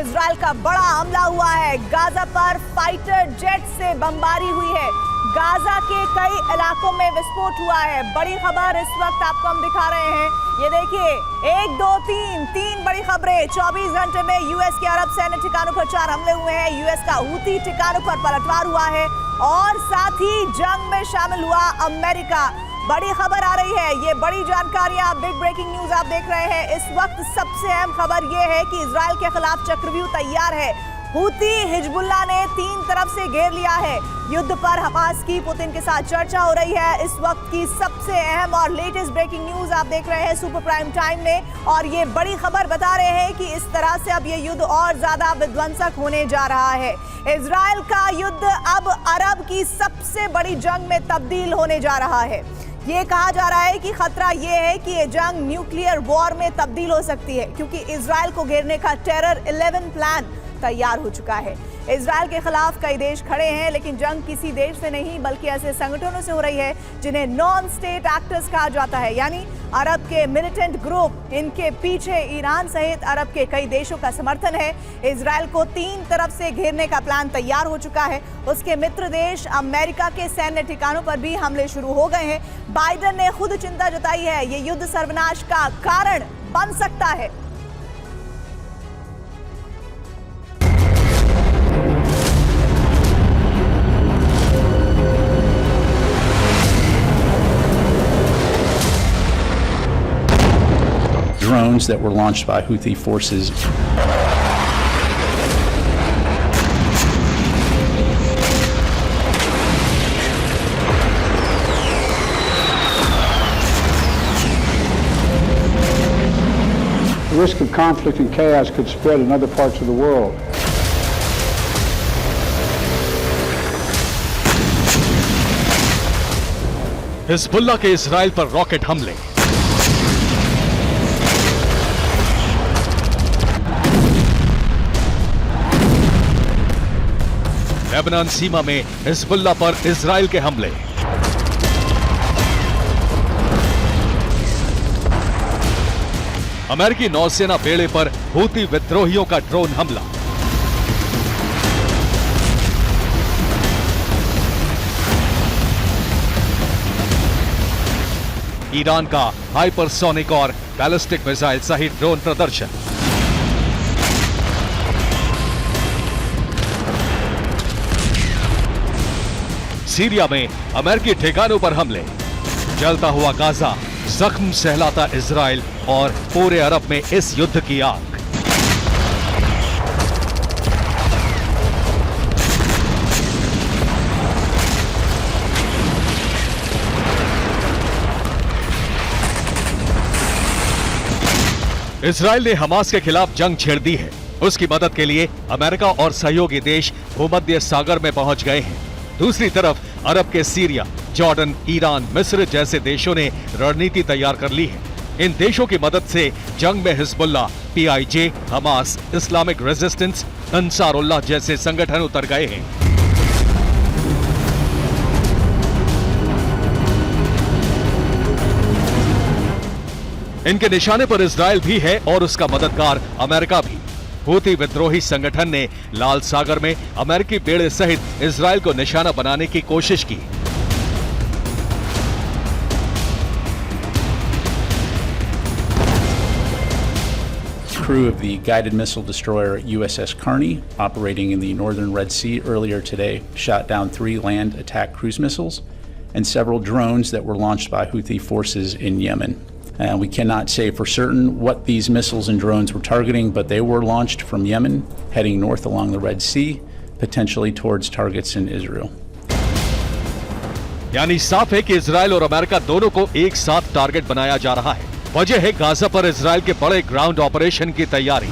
Israel का बड़ा हमला हुआ है। गाजा पर फाइटर जेट से बमबारी हुई है। गाजा के कई इलाकों में विस्फोट हुआ है। बड़ी खबर इस वक्त आपको हम दिखा रहे हैं। ये देखिए, 1 2 3 बड़ी खबरें। 24 घंटे में यूएस के अरब सैन्य ठिकानों पर 4 हमले हुए हैं। यूएस का हूती ठिकानों पर पलटवार हुआ है और साथ ही जंग में शामिल हुआ अमेरिका। बड़ी खबर आ रही है, ये बड़ी जानकारियां, बिग ब्रेकिंग न्यूज आप देख रहे हैं। इस वक्त सबसे अहम खबर ये है कि इजराइल के खिलाफ चक्रव्यूह तैयार है। हूती हिजबुल्लाह ने 3 तरफ से घेर लिया है। युद्ध पर हमास की पुतिन के साथ चर्चा हो रही है। इस वक्त की सबसे अहम और लेटेस्ट ब्रेकिंग न्यूज आप देख रहे हैं सुपर प्राइम टाइम में, और ये बड़ी खबर बता रहे हैं कि इस तरह से अब ये युद्ध और ज्यादा विध्वंसक होने जा रहा है। इजराइल का युद्ध अब अरब की सबसे बड़ी जंग में तब्दील होने जा रहा है। ये कहा जा रहा है कि खतरा ये है कि ये जंग न्यूक्लियर वॉर में तब्दील हो सकती है, क्योंकि इजराइल को घेरने का टेरर 11 प्लान तैयार हो चुका है। इजराइल के खिलाफ कई देश खड़े हैं, लेकिन जंग किसी देश से नहीं बल्कि ऐसे संगठनों से हो रही है जिन्हें नॉन स्टेट एक्टर्स कहा जाता है, यानी अरब के मिलिटेंट ग्रुप। इनके पीछे ईरान सहित अरब के कई देशों का समर्थन है। इजराइल को 3 तरफ से घेरने का प्लान तैयार हो चुका है। उसके मित्र देश अमेरिका के सैन्य ठिकानों पर भी हमले शुरू हो गए हैं। बाइडेन ने खुद चिंता जताई है, ये युद्ध सर्वनाश का कारण बन सकता है। Drones that were launched by Houthi forces. The risk of conflict and chaos could spread in other parts of the world. Hezbollah के इजराइल पर रॉकेट हमले। लेबनान सीमा में हिजबुल्लाह पर इजराइल के हमले। अमेरिकी नौसेना बेड़े पर हूती विद्रोहियों का ड्रोन हमला। ईरान का हाइपरसोनिक और बैलिस्टिक मिसाइल सहित ड्रोन प्रदर्शन। सीरिया में अमेरिकी ठिकानों पर हमले। जलता हुआ गाजा, जख्म सहलाता इजराइल और पूरे अरब में इस युद्ध की आग। इजराइल ने हमास के खिलाफ जंग छेड़ दी है। उसकी मदद के लिए अमेरिका और सहयोगी देश भूमध्य सागर में पहुंच गए हैं। दूसरी तरफ अरब के सीरिया, जॉर्डन, ईरान, मिस्र जैसे देशों ने रणनीति तैयार कर ली है। इन देशों की मदद से जंग में Hezbollah, PIJ, Hamas, Islamic resistance, Ansarullah जैसे संगठन उतर गए हैं। इनके निशाने पर इजराइल भी है और उसका मददगार अमेरिका भी। हूती विद्रोही संगठन ने लाल सागर में अमेरिकी बेड़े सहित इजराइल को निशाना बनाने की कोशिश की। Crew of the guided missile destroyer USS Carney, operating in the northern Red Sea earlier today, shot down 3 land attack cruise missiles and several drones that were launched by Houthi forces in Yemen. We cannot say for certain what these missiles and drones were targeting, but they were launched from Yemen, heading north along the Red Sea, potentially towards targets in Israel. यानी साफ है कि Israel और America दोनों को एक साथ target बनाया जा रहा है। वजह है गाजा पर इजराइल के बड़े ग्राउंड ऑपरेशन की तैयारी।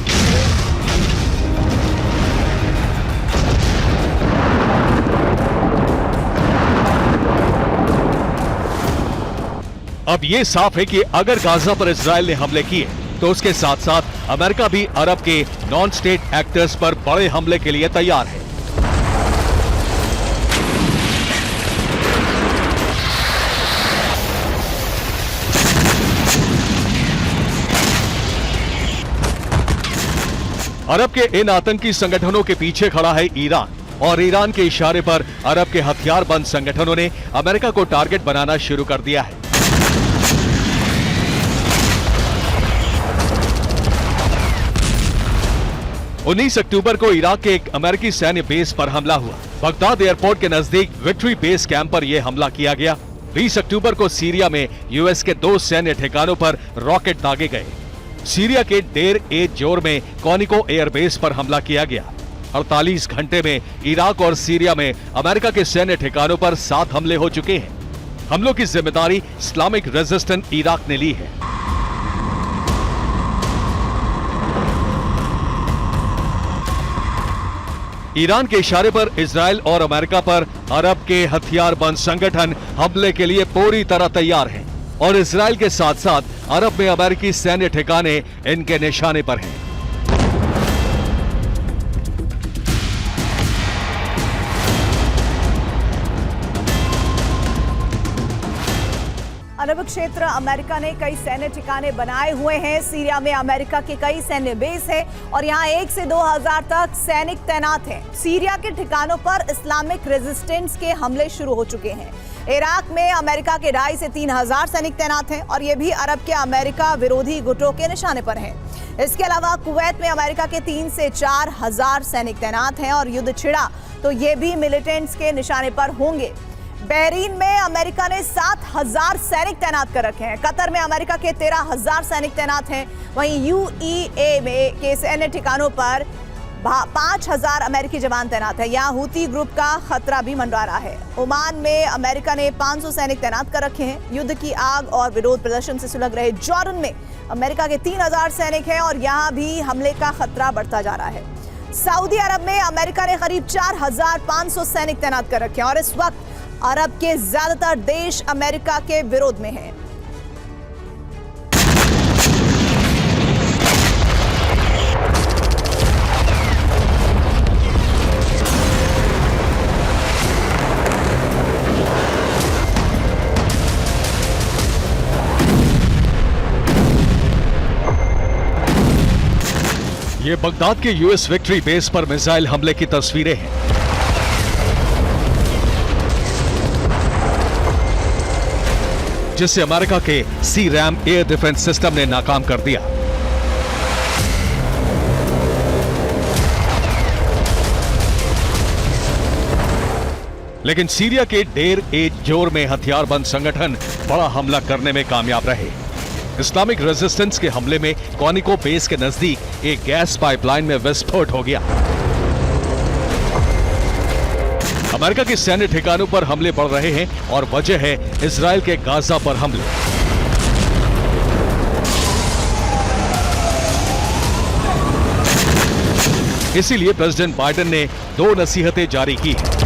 अब ये साफ है कि अगर गाजा पर इजराइल ने हमले किए तो उसके साथ साथ अमेरिका भी अरब के नॉन स्टेट एक्टर्स पर बड़े हमले के लिए तैयार है। अरब के इन आतंकी संगठनों के पीछे खड़ा है ईरान, और ईरान के इशारे पर अरब के हथियारबंद संगठनों ने अमेरिका को टारगेट बनाना शुरू कर दिया है। उन्नीस अक्टूबर को इराक के एक अमेरिकी सैन्य बेस पर हमला हुआ। बगदाद एयरपोर्ट के नजदीक विक्ट्री बेस कैंप पर यह हमला किया गया। 20 अक्टूबर को सीरिया में यूएस के 2 सैन्य ठिकानों पर रॉकेट दागे गए। सीरिया के डेर ए जोर में कॉनिको एयरबेस पर हमला किया गया। 48 घंटे में इराक और सीरिया में अमेरिका के सैन्य ठिकानों पर 7 हमले हो चुके हैं। हमलों की जिम्मेदारी इस्लामिक रेजिस्टेंस इराक ने ली है। ईरान के इशारे पर इजराइल और अमेरिका पर अरब के हथियारबंद संगठन हमले के लिए पूरी तरह तैयार हैं, और इजराइल के साथ साथ अरब में अमेरिकी सैन्य ठिकाने इनके निशाने पर हैं। अरब क्षेत्र अमेरिका ने कई सैन्य ठिकाने बनाए हुए हैं। सीरिया में अमेरिका के कई सैन्य बेस हैं और यहाँ 1 से 2000 तक सैनिक तैनात हैं। सीरिया के ठिकानों पर इस्लामिक रेजिस्टेंस के हमले शुरू हो चुके हैं। इराक में अमेरिका के 2500 से 3000 सैनिक तैनात हैं और ये भी अरब के अमेरिका विरोधी गुटों के निशाने पर हैं। इसके अलावा कुवैत में अमेरिका के 3 से 4000 सैनिक तैनात हैं और युद्ध छिड़ा तो ये भी मिलिटेंट्स के निशाने पर होंगे। बहरीन में अमेरिका ने 7000 सैनिक तैनात कर रखे हैं। कतर में अमेरिका के 13000 सैनिक तैनात हैं। वहीं यूएई में के सैन्य ठिकानों पर 5000 अमेरिकी जवान तैनात हैं। यहाँ हूती ग्रुप का खतरा भी मंडरा रहा है। ओमान में अमेरिका ने 500 सैनिक तैनात कर रखे हैं। युद्ध की आग और विरोध प्रदर्शन से सुलग रहे जॉर्डन में अमेरिका के 3000 सैनिक हैं और यहाँ भी हमले का खतरा बढ़ता जा रहा है। सऊदी अरब में अमेरिका ने करीब 4500 सैनिक तैनात कर रखे हैं और इस वक्त अरब के ज्यादातर देश अमेरिका के विरोध में हैं। ये बगदाद के यूएस विक्ट्री बेस पर मिसाइल हमले की तस्वीरें हैं। जिसे अमेरिका के सी-रैम एयर डिफेंस सिस्टम ने नाकाम कर दिया। लेकिन सीरिया के डेर ए जोर में हथियारबंद संगठन बड़ा हमला करने में कामयाब रहे। इस्लामिक रेजिस्टेंस के हमले में कॉनिको बेस के नजदीक एक गैस पाइपलाइन में विस्फोट हो गया। अमेरिका के सैन्य ठिकानों पर हमले बढ़ रहे हैं और वजह है इजराइल के गाजा पर हमले। इसीलिए प्रेसिडेंट बाइडेन ने 2 नसीहतें जारी की हैं।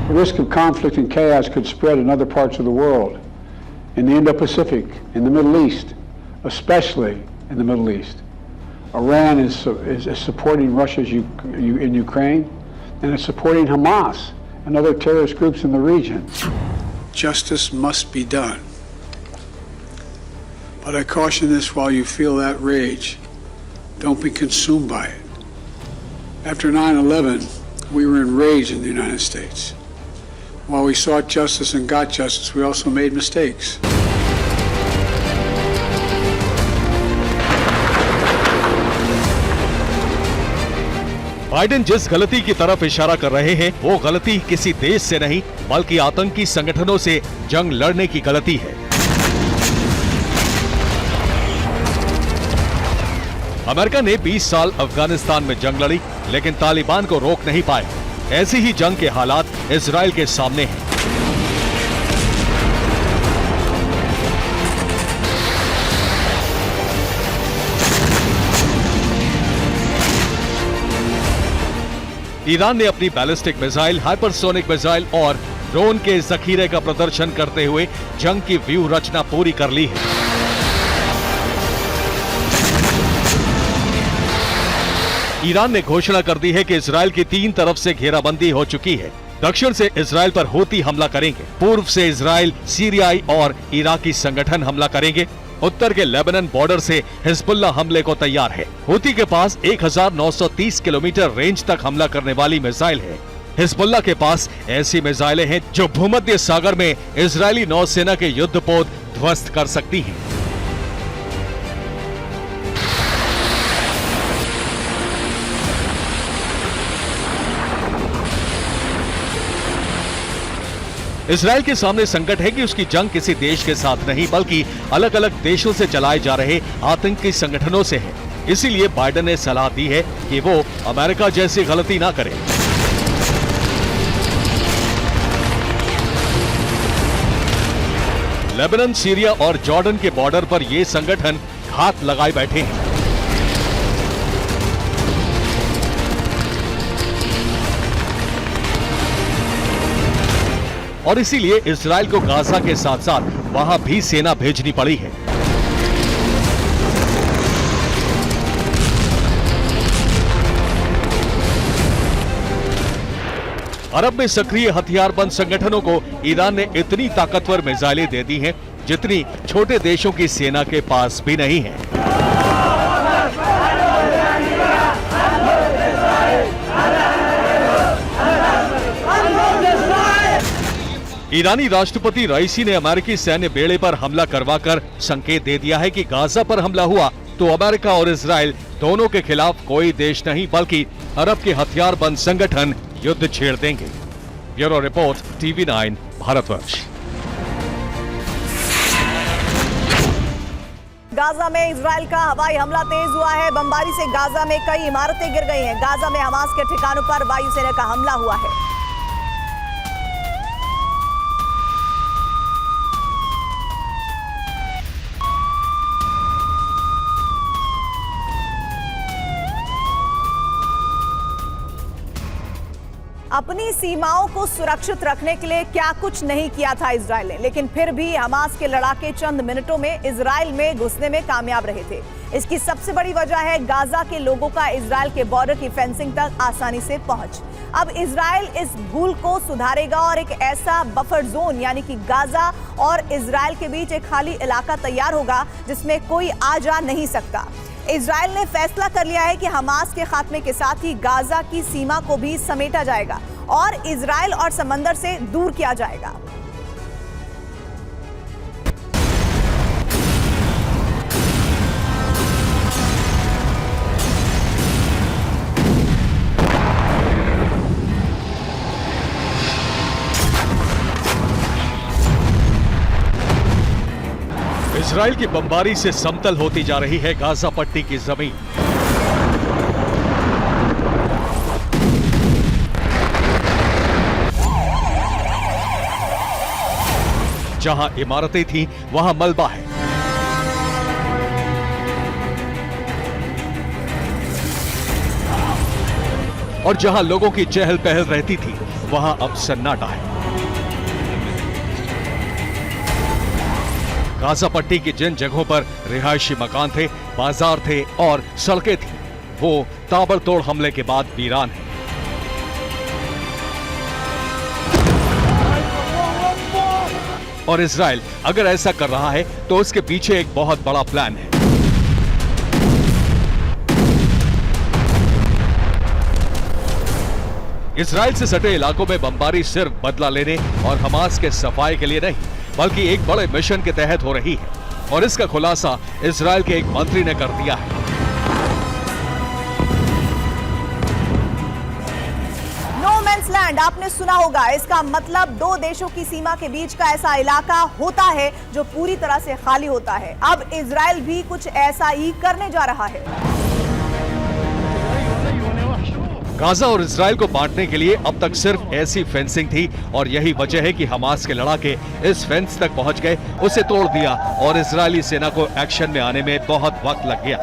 The risk of conflict and chaos could spread in other parts of the world, in the Indo-Pacific, in the Middle East, especially in the Middle East. Iran is supporting Russia in Ukraine, and it's supporting Hamas and other terrorist groups in the region. Justice must be done. But I caution this: while you feel that rage, don't be consumed by it. After 9/11, we were enraged in the United States. While we sought justice and got justice, we also made mistakes. Biden जिस गलती की तरफ इशारा कर रहे हैं वो गलती किसी देश से नहीं बल्कि आतंकी संगठनों से जंग लड़ने की गलती है। अमेरिका ने 20 साल अफगानिस्तान में जंग लड़ी लेकिन तालिबान को रोक नहीं पाए। ऐसी ही जंग के हालात इजराइल के सामने हैं। ईरान ने अपनी बैलिस्टिक मिसाइल, हाइपरसोनिक मिसाइल और ड्रोन के जखीरे का प्रदर्शन करते हुए जंग की व्यूह रचना पूरी कर ली है। ईरान ने घोषणा कर दी है कि इजराइल की 3 तरफ से घेराबंदी हो चुकी है। दक्षिण से इजराइल पर हूती हमला करेंगे, पूर्व से इजराइल सीरियाई और इराकी संगठन हमला करेंगे, उत्तर के लेबनान बॉर्डर से हिजबुल्लाह हमले को तैयार है। हूती के पास 1930 किलोमीटर रेंज तक हमला करने वाली मिसाइल है। हिजबुल्लाह के पास ऐसी मिसाइलें हैं जो भूमध्य सागर में इजरायली नौसेना के युद्धपोत ध्वस्त कर सकती हैं। इजराइल के सामने संकट है कि उसकी जंग किसी देश के साथ नहीं बल्कि अलग अलग देशों से चलाए जा रहे आतंकी संगठनों से है। इसीलिए बाइडेन ने सलाह दी है कि वो अमेरिका जैसी गलती ना करे। लेबनान, सीरिया और जॉर्डन के बॉर्डर पर ये संगठन घात लगाए बैठे हैं। और इसीलिए इजराइल को गाजा के साथ साथ वहां भी सेना भेजनी पड़ी है। अरब में सक्रिय हथियारबंद संगठनों को ईरान ने इतनी ताकतवर मिसाइलें दे दी हैं जितनी छोटे देशों की सेना के पास भी नहीं है। ईरानी राष्ट्रपति रईसी ने अमेरिकी सैन्य बेड़े पर हमला करवाकर संकेत दे दिया है कि गाजा पर हमला हुआ तो अमेरिका और इजराइल दोनों के खिलाफ कोई देश नहीं बल्कि अरब के हथियारबंद संगठन युद्ध छेड़ देंगे। Bureau report, TV9 Bharatvarsh. Gaza में इजराइल का हवाई हमला तेज हुआ है। बमबारी से गाजा में कई इमारतें गिर गई हैं। गाजा में हमास के ठिकानों पर वायुसेना का हमला हुआ है। अपनी सीमाओं को सुरक्षित रखने के लिए क्या कुछ नहीं किया था इजराइल ने, लेकिन फिर भी हमास के लड़ाके चंद मिनटों में इजराइल में घुसने में कामयाब रहे थे। इसकी सबसे बड़ी वजह है गाजा के लोगों का इजराइल के बॉर्डर की फेंसिंग तक आसानी से पहुंच। अब इजराइल इस भूल को सुधारेगा और एक ऐसा बफर जोन यानी कि गाजा और इजराइल के बीच एक खाली इलाका तैयार होगा जिसमें कोई आ जा नहीं सकता। इजराइल ने फैसला कर लिया है कि हमास के खात्मे के साथ ही गाजा की सीमा को भी समेटा जाएगा और इजराइल और समंदर से दूर किया जाएगा। इजराइल की बमबारी से समतल होती जा रही है गाजा पट्टी की जमीन। जहां इमारतें थीं, वहां मलबा है। और जहां लोगों की चहल पहल रहती थी, वहां अब सन्नाटा है। गाजा पट्टी की जिन जगहों पर रिहायशी मकान थे, बाजार थे और सड़कें थीं, वो ताबड़तोड़ हमले के बाद वीरान है। और इजराइल अगर ऐसा कर रहा है तो उसके पीछे एक बहुत बड़ा प्लान है। इजराइल से सटे इलाकों में बमबारी सिर्फ बदला लेने और हमास के सफाई के लिए नहीं बल्कि एक बड़े मिशन के तहत हो रही है और इसका खुलासा इजराइल के एक मंत्री ने कर दिया है। नो मैंस लैंड आपने सुना होगा, इसका मतलब दो देशों की सीमा के बीच का ऐसा इलाका होता है जो पूरी तरह से खाली होता है। अब इजराइल भी कुछ ऐसा ही करने जा रहा है। गाजा और इजराइल को बांटने के लिए अब तक सिर्फ ऐसी फेंसिंग थी और यही वजह है कि हमास के लड़ाके इस फेंस तक पहुंच गए, उसे तोड़ दिया और इजरायली सेना को एक्शन में आने में बहुत वक्त लग गया।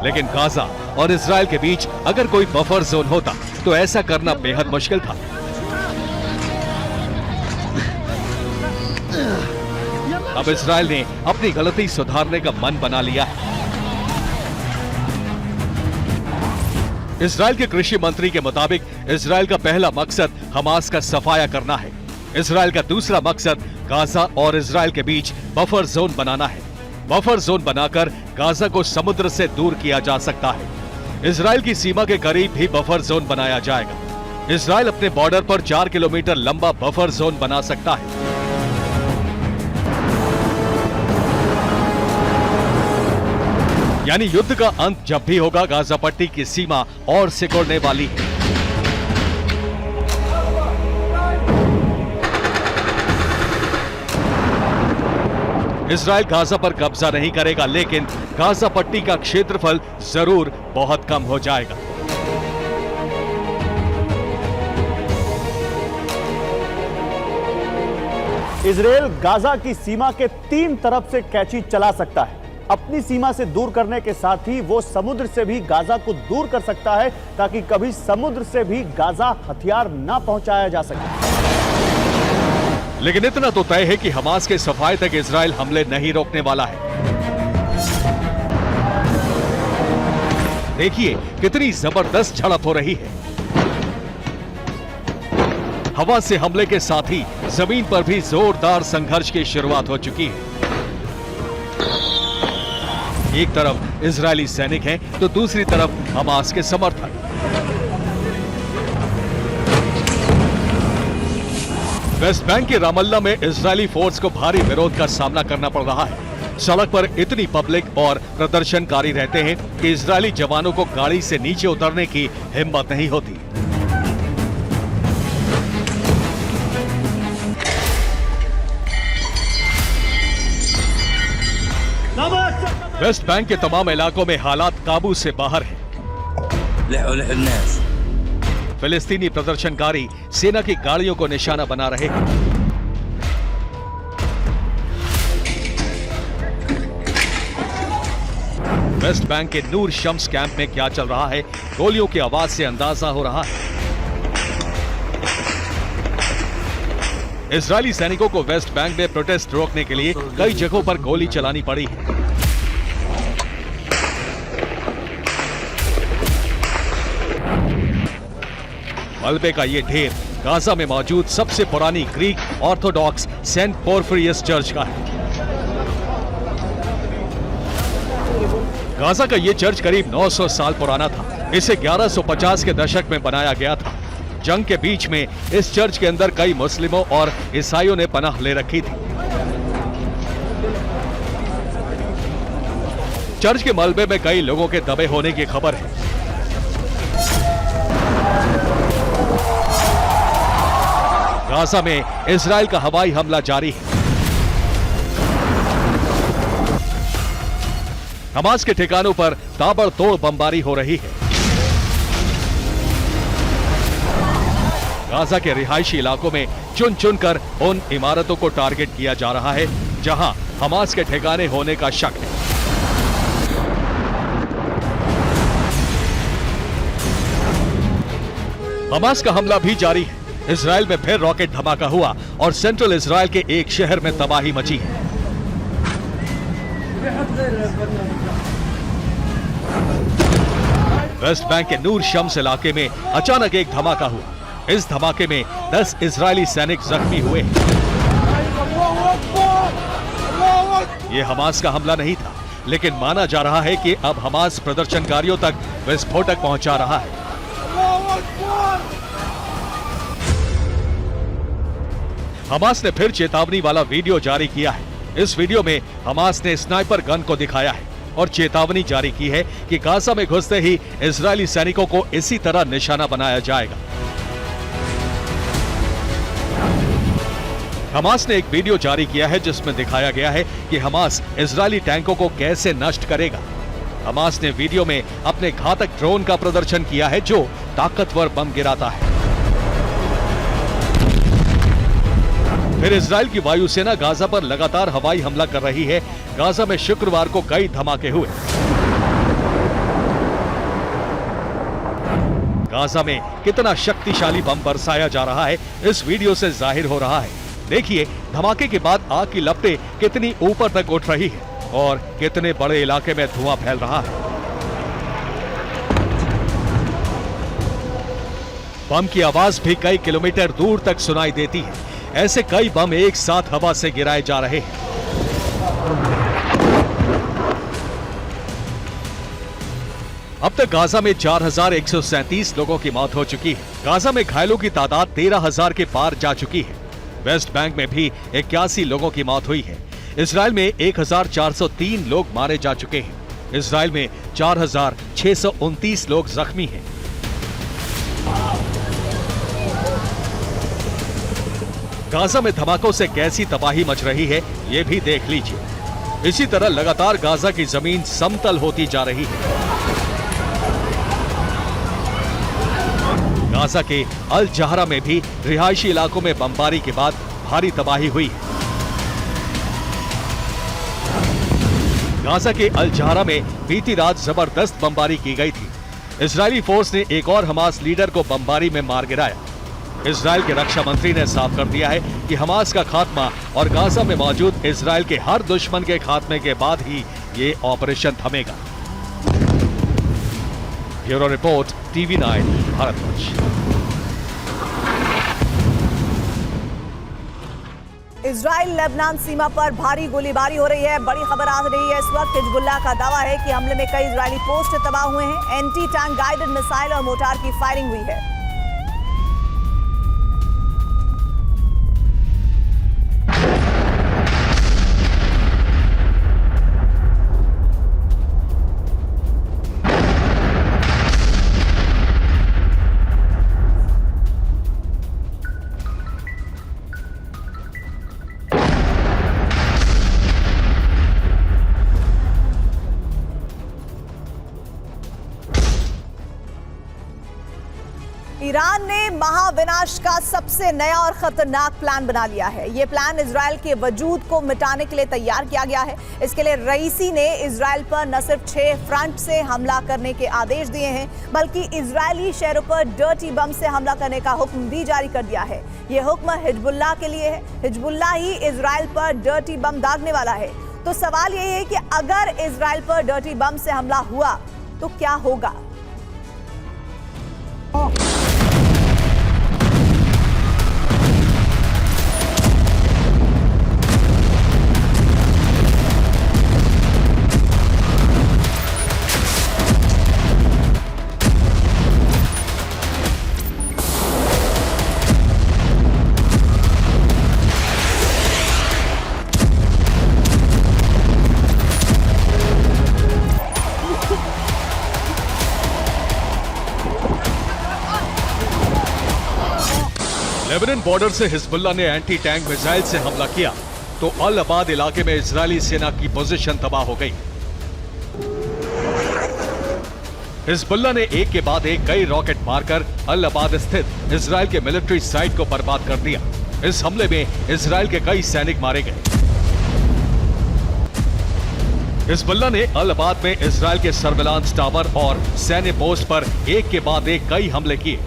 लेकिन गाजा और इजराइल के बीच अगर कोई बफर जोन होता तो ऐसा करना बेहद मुश्किल था। अब इजराइल ने अपनी गलती सुधारने का मन बना लिया है। इजराइल के कृषि मंत्री के मुताबिक इजराइल का पहला मकसद हमास का सफाया करना है। इजराइल का दूसरा मकसद गाजा और इजराइल के बीच बफर जोन बनाना है। बफर जोन बनाकर गाजा को समुद्र से दूर किया जा सकता है। इजराइल की सीमा के करीब भी बफर जोन बनाया जाएगा। इजराइल अपने बॉर्डर पर 4 किलोमीटर लंबा बफर जोन बना सकता है। यानी युद्ध का अंत जब भी होगा, गाजा पट्टी की सीमा और सिकुड़ने वाली है। इजराइल गाजा पर कब्जा नहीं करेगा, लेकिन गाजा पट्टी का क्षेत्रफल जरूर बहुत कम हो जाएगा। इजराइल गाजा की सीमा के 3 तरफ से कैंची चला सकता है। अपनी सीमा से दूर करने के साथ ही वो समुद्र से भी गाजा को दूर कर सकता है, ताकि कभी समुद्र से भी गाजा हथियार ना पहुंचाया जा सके। लेकिन इतना तो तय है कि हमास के सफाए तक इजराइल हमले नहीं रोकने वाला है। देखिए कितनी जबरदस्त झड़प हो रही है। हवा से हमले के साथ ही जमीन पर भी जोरदार संघर्ष की शुरुआत हो चुकी है। एक तरफ इजरायली सैनिक हैं, तो दूसरी तरफ हमास के समर्थक। वेस्ट बैंक के रामल्ला में इजरायली फोर्स को भारी विरोध का सामना करना पड़ रहा है। सड़क पर इतनी पब्लिक और प्रदर्शनकारी रहते हैं कि इजरायली जवानों को गाड़ी से नीचे उतरने की हिम्मत नहीं होती। वेस्ट बैंक के तमाम इलाकों में हालात काबू से बाहर हैं। फिलिस्तीनी प्रदर्शनकारी सेना की गाड़ियों को निशाना बना रहे हैं। वेस्ट बैंक के नूर शम्स कैंप में क्या चल रहा है, गोलियों की आवाज से अंदाजा हो रहा है। इजरायली सैनिकों को वेस्ट बैंक में प्रोटेस्ट रोकने के लिए कई जगहों पर गोली चलानी पड़ी है। मलबे का ये ढेर गाजा में मौजूद सबसे पुरानी ग्रीक ऑर्थोडॉक्स सेंट पोर्फिरियस चर्च का है। गाजा का ये चर्च करीब 900 साल पुराना था। इसे 1150 के दशक में बनाया गया था। जंग के बीच में इस चर्च के अंदर कई मुस्लिमों और ईसाइयों ने पनाह ले रखी थी। चर्च के मलबे में कई लोगों के दबे होने की खबर है। गाजा में इजराइल का हवाई हमला जारी है। हमास के ठिकानों पर ताबड़तोड़ बमबारी हो रही है। गाजा के रिहायशी इलाकों में चुन चुनकर उन इमारतों को टारगेट किया जा रहा है जहां हमास के ठिकाने होने का शक है। हमास का हमला भी जारी है। इजराइल में फिर रॉकेट धमाका हुआ और सेंट्रल इजराइल के एक शहर में तबाही मची है। वेस्ट बैंक के नूर शम्स इलाके में अचानक एक धमाका हुआ। इस धमाके में 10 इजरायली सैनिक जख्मी हुए। यह हमास का हमला नहीं था, लेकिन माना जा रहा है कि अब हमास प्रदर्शनकारियों तक विस्फोटक पहुंचा रहा है। हमास ने फिर चेतावनी वाला वीडियो जारी किया है। इस वीडियो में हमास ने स्नाइपर गन को दिखाया है और चेतावनी जारी की है कि गाजा में घुसते ही इजरायली सैनिकों को इसी तरह निशाना बनाया जाएगा। हमास ने एक वीडियो जारी किया है जिसमें दिखाया गया है कि हमास इजरायली टैंकों को कैसे नष्ट करेगा। हमास ने वीडियो में अपने घातक ड्रोन का प्रदर्शन किया है जो ताकतवर बम गिराता है। फिर इजराइल की वायुसेना गाजा पर लगातार हवाई हमला कर रही है। गाजा में शुक्रवार को कई धमाके हुए। गाजा में कितना शक्तिशाली बम बरसाया जा रहा है इस वीडियो से जाहिर हो रहा है। देखिए धमाके के बाद आग की लपटें कितनी ऊपर तक उठ रही है और कितने बड़े इलाके में धुआं फैल रहा है। बम की आवाज भी कई किलोमीटर दूर तक सुनाई देती है। ऐसे कई बम एक साथ हवा से गिराए जा रहे हैं। अब तक गाजा में 4,137 लोगों की मौत हो चुकी है। गाजा में घायलों की तादाद 13,000 के पार जा चुकी है। वेस्ट बैंक में भी 81 लोगों की मौत हुई है। इजराइल में 1,403 लोग मारे जा चुके हैं। इजराइल में 4,629 लोग जख्मी हैं। गाजा में धमाकों से कैसी तबाही मच रही है ये भी देख लीजिए। इसी तरह लगातार गाजा की जमीन समतल होती जा रही है। गाजा के अल जहरा में भी रिहायशी इलाकों में बमबारी के बाद भारी तबाही हुई है। गाजा के अल जहरा में बीती रात जबरदस्त बमबारी की गई थी। इजरायली फोर्स ने एक और हमास लीडर को बमबारी में मार गिराया। इजराइल के रक्षा मंत्री ने साफ कर दिया है कि हमास का खात्मा और गाजा में मौजूद इजराइल के हर दुश्मन के खात्मे के बाद ही ये ऑपरेशन थमेगा। Bureau report, TV9 Bharatvarsh. Israel Lebanon सीमा पर भारी गोलीबारी हो रही है। बड़ी खबर आ रही है इस वक्त। हिजबुल्लाह का दावा है कि हमले में कई इजरायली पोस्ट तबाह हुए हैं। एंटी टैंक गाइडेड मिसाइल और मोर्टार की फायरिंग हुई है। ईरान ने महाविनाश का सबसे नया और खतरनाक प्लान बना लिया है। यह प्लान इजराइल के वजूद को मिटाने के लिए तैयार किया गया है। इसके लिए रईसी ने इजराइल पर न सिर्फ 6 फ्रंट से हमला करने के आदेश दिए हैं, बल्कि इजरायली शहरों पर डर्टी बम से हमला करने का हुक्म भी जारी कर दिया है। यह हुक्म हिजबुल्लाह के लिए है। हिजबुल्लाह ही इजराइल पर डर्टी बम दागने वाला है। तो सवाल यही है कि अगर इजराइल पर डर्टी बम से हमला हुआ तो क्या होगा? लेबनान बॉर्डर से हिजबुल्लाह ने एंटी टैंक मिसाइल से हमला किया तो अल अबाद इलाके में इजरायली सेना की पोजीशन तबाह हो गई। हिजबुल्लाह ने एक के बाद एक कई रॉकेट मारकर अल अबाद स्थित इजरायल के मिलिट्री साइट को बर्बाद कर दिया। इस हमले में इजरायल के कई सैनिक मारे गए। हिजबुल्लाह ने अल अबाद में इजरायल के सर्विलांस टावर और सैन्य पोस्ट पर एक के बाद एक कई हमले किए।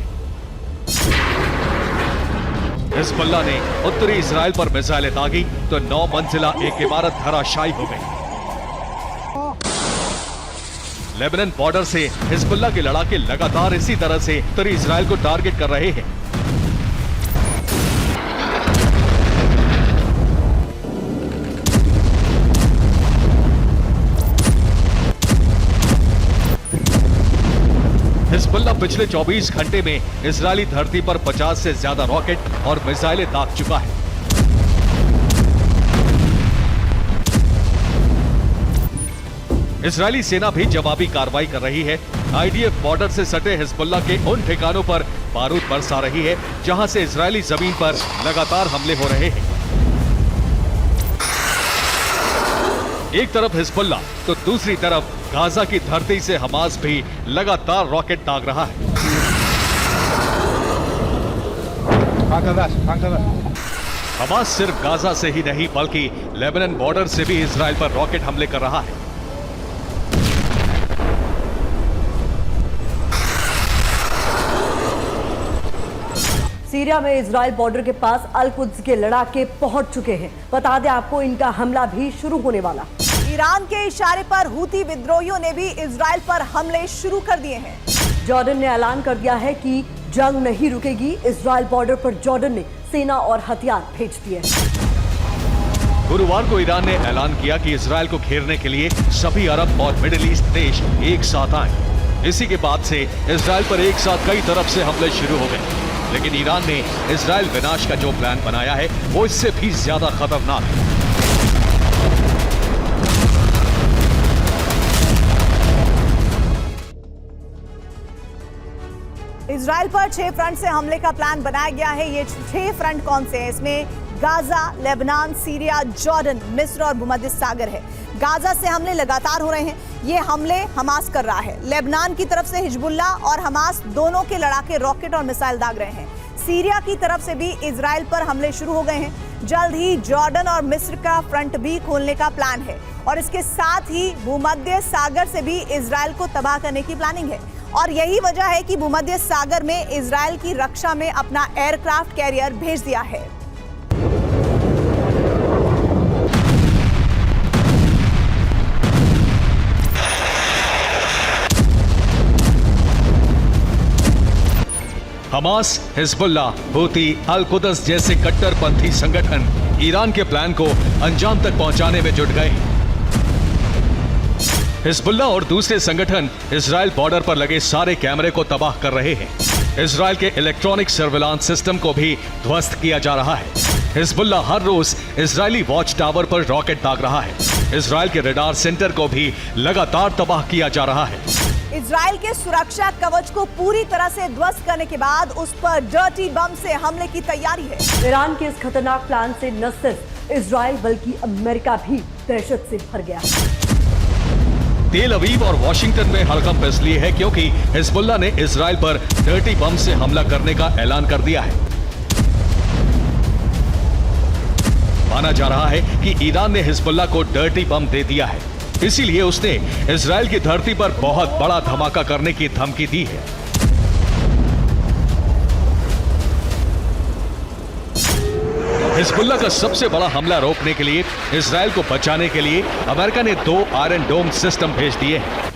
हिजबुल्लाह ने उत्तरी इजराइल पर मिसाइलें दागी तो 9 मंजिला एक इमारत धराशायी हो गई। लेबनान बॉर्डर से हिजबुल्लाह के लड़ाके लगातार इसी तरह से उत्तरी इजराइल को टारगेट कर रहे हैं। हिजबुल्लाह पिछले 24 घंटे में इजरायली धरती पर 50 से ज्यादा रॉकेट और मिसाइलें दाग चुका है। इजरायली सेना भी जवाबी कार्रवाई कर रही है। आईडीएफ बॉर्डर से सटे हिजबुल्लाह के उन ठिकानों पर बारूद बरसा रही है जहां से इजरायली जमीन पर लगातार हमले हो रहे हैं। एक तरफ हिजबुल्लाह तो दूसरी तरफ गाजा की धरती से हमास भी लगातार रॉकेट दाग रहा है। हमास सिर्फ गाजा से ही नहीं बल्कि लेबनान बॉर्डर से भी इजराइल पर रॉकेट हमले कर रहा है। सीरिया में इजराइल बॉर्डर के पास अल-कुद्स के लड़ाके पहुंच चुके हैं। बता दें आपको, इनका हमला भी शुरू होने वाला। ईरान के इशारे पर हूती विद्रोहियों ने भी इजराइल पर हमले शुरू कर दिए हैं। जॉर्डन ने ऐलान कर दिया है कि जंग नहीं रुकेगी। इजराइल बॉर्डर पर जॉर्डन ने सेना और हथियार भेज दिए। गुरुवार को ईरान ने ऐलान किया कि इजराइल को घेरने के लिए सभी अरब और मिडिल ईस्ट देश एक साथ आए। इसी के बाद से इजराइल पर एक साथ कई तरफ से हमले शुरू हो गए। लेकिन ईरान ने इजराइल विनाश का जो प्लान बनाया है वो इससे भी ज्यादा खतरनाक है। इजराइल पर 6 फ्रंट से हमले का प्लान बनाया गया है। ये 6 फ्रंट कौन से हैं? इसमें गाजा, लेबनान, सीरिया, जॉर्डन, मिस्र और भूमध्य सागर है। गाजा से हमले लगातार हो रहे हैं। ये हमले हमास कर रहा है। लेबनान की तरफ से हिजबुल्ला और हमास दोनों के लड़ाके रॉकेट और मिसाइल दाग रहे हैं। सीरिया की तरफ से भी इजराइल पर हमले शुरू हो गए हैं। जल्द ही जॉर्डन और मिस्र का फ्रंट भी खोलने का प्लान है और इसके साथ ही भूमध्य सागर से भी इजराइल को तबाह करने की प्लानिंग है। और यही वजह है कि भूमध्य सागर में इजराइल की रक्षा में अपना एयरक्राफ्ट कैरियर भेज दिया है। हमास, हिजबुल्ला, हूती, अल-कुद्स जैसे कट्टरपंथी संगठन ईरान के प्लान को अंजाम तक पहुंचाने में जुट गए। हिजबुल्ला और दूसरे संगठन इजराइल बॉर्डर पर लगे सारे कैमरे को तबाह कर रहे हैं। इजराइल के इलेक्ट्रॉनिक सर्विलांस सिस्टम को भी ध्वस्त किया जा रहा है। हिजबुल्ला हर रोज इजरायली वॉच टावर पर रॉकेट दाग रहा है। इजराइल के रडार सेंटर को भी लगातार तबाह किया जा रहा है। इजराइल के सुरक्षा कवच को पूरी तरह से ध्वस्त करने के बाद उस पर डर्टी बम से हमले की तैयारी है। ईरान के इस खतरनाक प्लान से न सिर्फ इजराइल बल्कि अमेरिका भी दहशत से भर गया। तेल अवीव और वॉशिंगटन में हड़कंप इसलिए है क्योंकि हिजबुल्ला ने इजराइल पर डर्टी बम से हमला करने का ऐलान कर दिया है। माना जा रहा है कि ईरान ने हिजबुल्ला को डर्टी बम दे दिया है, इसीलिए उसने इजराइल की धरती पर बहुत बड़ा धमाका करने की धमकी दी है। हिजबुल्ला का सबसे बड़ा हमला रोकने के लिए इजराइल को बचाने के लिए अमेरिका ने 2 आयरन डोम सिस्टम भेज दिए हैं।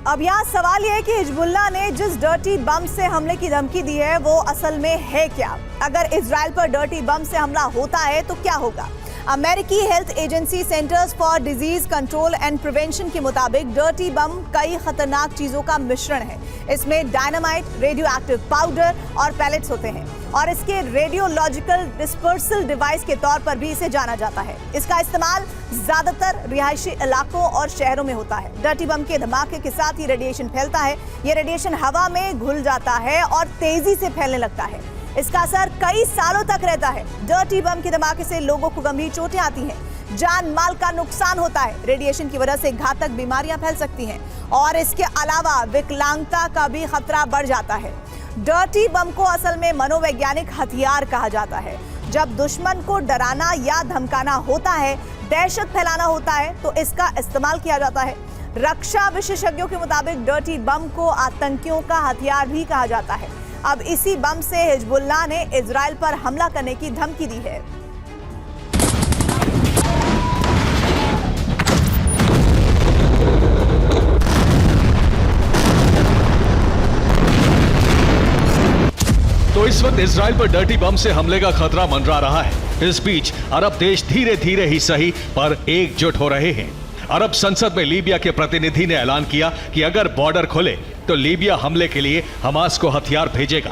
अब यहाँ सवाल यह है कि हिजबुल्ला ने जिस डर्टी बम से हमले की धमकी दी है वो असल में है क्या? अगर इजराइल पर डर्टी बम से हमला होता है तो क्या होगा? अमेरिकी health agency centres for disease control and prevention के मुताबिक डर्टी बम कई खतरनाक चीजों का मिश्रण है। इसमें डायनामाइट, रेडियो एक्टिव पाउडर और पैलेट्स होते हैं और इसके रेडियोलॉजिकल डिस्पर्सल डिवाइस के तौर पर भी इसे जाना जाता है। इसका इस्तेमाल ज्यादातर रिहायशी इलाकों और शहरों में होता है। डर्टी बम के धमाके के साथ ही रेडिएशन फैलता है। ये रेडिएशन हवा में घुल जाता है और तेजी से फैलने लगता है। इसका असर कई सालों तक रहता है। डर्टी बम के धमाके से लोगों को गंभीर चोटें आती हैं, जान माल का नुकसान होता है। रेडिएशन की वजह से घातक बीमारियां फैल सकती हैं और इसके अलावा विकलांगता का भी खतरा बढ़ जाता है। डर्टी बम को असल में मनोवैज्ञानिक हथियार कहा जाता है। जब दुश्मन को डराना या धमकाना होता है, दहशत फैलाना होता है, तो इसका इस्तेमाल किया जाता है। रक्षा विशेषज्ञों के मुताबिक डर्टी बम को आतंकियों का हथियार भी कहा जाता है। अब इसी बम से हिजबुल्ला ने इजराइल पर हमला करने की धमकी दी है। तो इस वक्त इजराइल पर डर्टी बम से हमले का खतरा मंडरा रहा है। इस बीच अरब देश धीरे धीरे ही सही पर एकजुट हो रहे हैं। अरब संसद में लीबिया के प्रतिनिधि ने ऐलान किया कि अगर बॉर्डर खुले तो लीबिया हमले के लिए हमास को हथियार भेजेगा।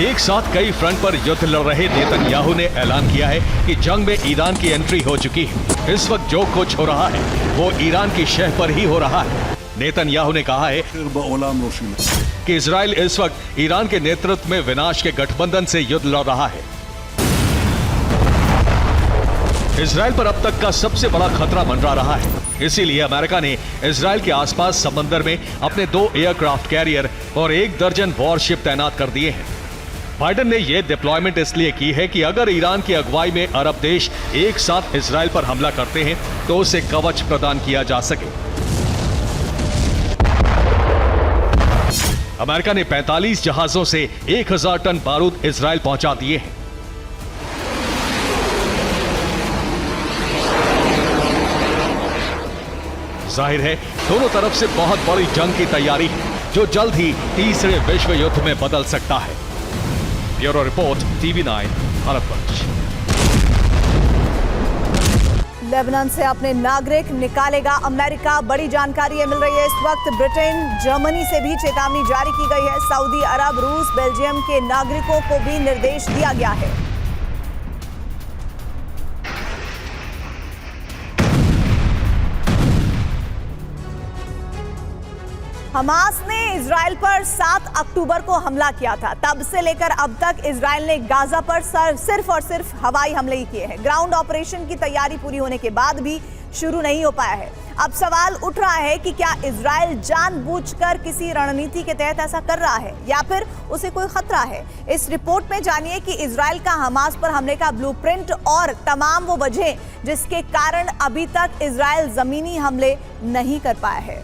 एक साथ कई फ्रंट पर युद्ध लड़ रहे नेतन्याहू ने ऐलान किया है कि जंग में ईरान की एंट्री हो चुकी है। इस वक्त जो कुछ हो रहा है वो ईरान की शह पर ही हो रहा है। नेतन्याहू ने कहा है कि इजराइल इस वक्त ईरान के नेतृत्व में विनाश के गठबंधन से युद्ध लड़ रहा है। इजराइल पर अब तक का सबसे बड़ा खतरा मंडरा रहा है। इसीलिए अमेरिका ने इजराइल के आसपास समंदर में अपने 2 एयरक्राफ्ट कैरियर और 1 दर्जन वॉरशिप तैनात कर दिए हैं। बाइडेन ने यह डिप्लॉयमेंट इसलिए की है कि अगर ईरान की अगुवाई में अरब देश एक साथ इजराइल पर हमला करते हैं तो उसे कवच प्रदान किया जा सके। अमेरिका ने 45 जहाजों से 1000 टन बारूद इजराइल पहुंचा दिए हैं। जाहिर है दोनों तरफ से बहुत बड़ी जंग की तैयारी है जो जल्द ही तीसरे विश्व युद्ध में बदल सकता है। Bureau report TV9 अरबगंज। लेबनान से अपने नागरिक निकालेगा अमेरिका, बड़ी जानकारी मिल रही है। इस वक्त ब्रिटेन, जर्मनी से भी चेतावनी जारी की गई है। सऊदी अरब, रूस, बेल्जियम के नागरिकों को भी निर्देश दिया गया है। हमास ने इजराइल पर 7 अक्टूबर को हमला किया था। तब से लेकर अब तक इजराइल ने गाजा पर सिर्फ और सिर्फ हवाई हमले ही किए हैं। ग्राउंड ऑपरेशन की तैयारी पूरी होने के बाद भी शुरू नहीं हो पाया है। अब सवाल उठ रहा है कि क्या इजराइल जानबूझकर किसी रणनीति के तहत ऐसा कर रहा है या फिर उसे कोई खतरा है। इस रिपोर्ट में जानिए कि इजराइल का हमास पर हमले का ब्लूप्रिंट और तमाम वो वजह जिसके कारण अभी तक इजराइल जमीनी हमले नहीं कर पाया है।